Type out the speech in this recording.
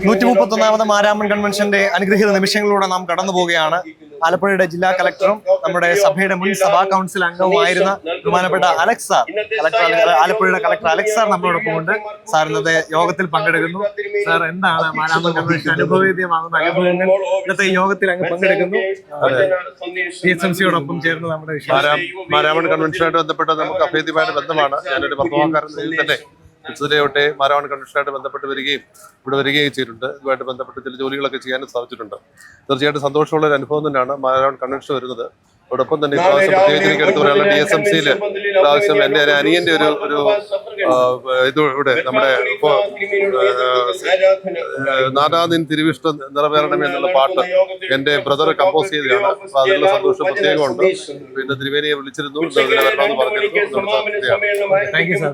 131ാമത് മാരാമൺ കൺവെൻഷന്റെ അനുഗ്രഹീത നിമിഷങ്ങളിലൂടെ നാം കടന്നു പോവുകയാണ്. ആലപ്പുഴയുടെ ജില്ലാ കളക്ടറും നമ്മുടെ സഭയുടെ മുൻ സഭാ കൗൺസിൽ അംഗവുമായിരുന്ന ബഹുമാനപ്പെട്ട അലക്സ് സാർ, ആലപ്പുഴയുടെ കളക്ടർ അലക്സ് സാർ നമ്മളോടൊപ്പം ഉണ്ട്. സാർ ഇന്നത്തെ യോഗത്തിൽ പങ്കെടുക്കുന്നു. സാർ, എന്താണ് മാരാമൺ കൺവെൻഷൻ അനുഭവവേദ്യമാകുന്ന അനുഭവങ്ങൾ? ഇന്നത്തെ യോഗത്തിൽ അങ്ങ് പങ്കെടുക്കുന്നു. TSMCയോടൊപ്പം ചേർന്ന് നമ്മുടെ മാരാമൺ കൺവെൻഷനായിട്ട് ബന്ധപ്പെട്ട് നമുക്ക് അഭേദ്യമായ ബന്ധമാണ്. ഞാനൊരു വർത്തമാനക്കാരൻ തന്നെ തൊട്ടേ മാരാമൺ കൺവെൻഷനായിട്ട് ബന്ധപ്പെട്ട് ഇവിടെ വരികയും ചെയ്തിട്ടുണ്ട്. ഇതുമായിട്ട് ബന്ധപ്പെട്ട് ചില ജോലികളൊക്കെ ചെയ്യാനും സാധിച്ചിട്ടുണ്ട്. തീർച്ചയായിട്ടും സന്തോഷമുള്ള ഒരു അനുഭവം തന്നെയാണ് മാരാമൺ കൺവെൻഷൻ വരുന്നത്. അതോടൊപ്പം തന്നെ ഇപ്രാവശ്യം പ്രത്യേകിച്ച് എനിക്ക് എടുത്തു പറയാനുള്ള TSMCയിൽ ഇപ്രാവശ്യം എൻ്റെ അനിയന്റെ ഒരു ഇവിടെ നമ്മുടെ നാനാദിൻ തിരുവിഷ്ടം നിറവേറണമേ എന്നുള്ള പാട്ട് എൻ്റെ ബ്രദർ കമ്പോസ് ചെയ്തതാണ്. അപ്പൊ അതിനുള്ള സന്തോഷം പ്രത്യേകമുണ്ട്. പിന്നെ തിരുവേനിയെ വിളിച്ചിരുന്നു, വരണമെന്ന് പറഞ്ഞിരുന്നു. Thank you sir.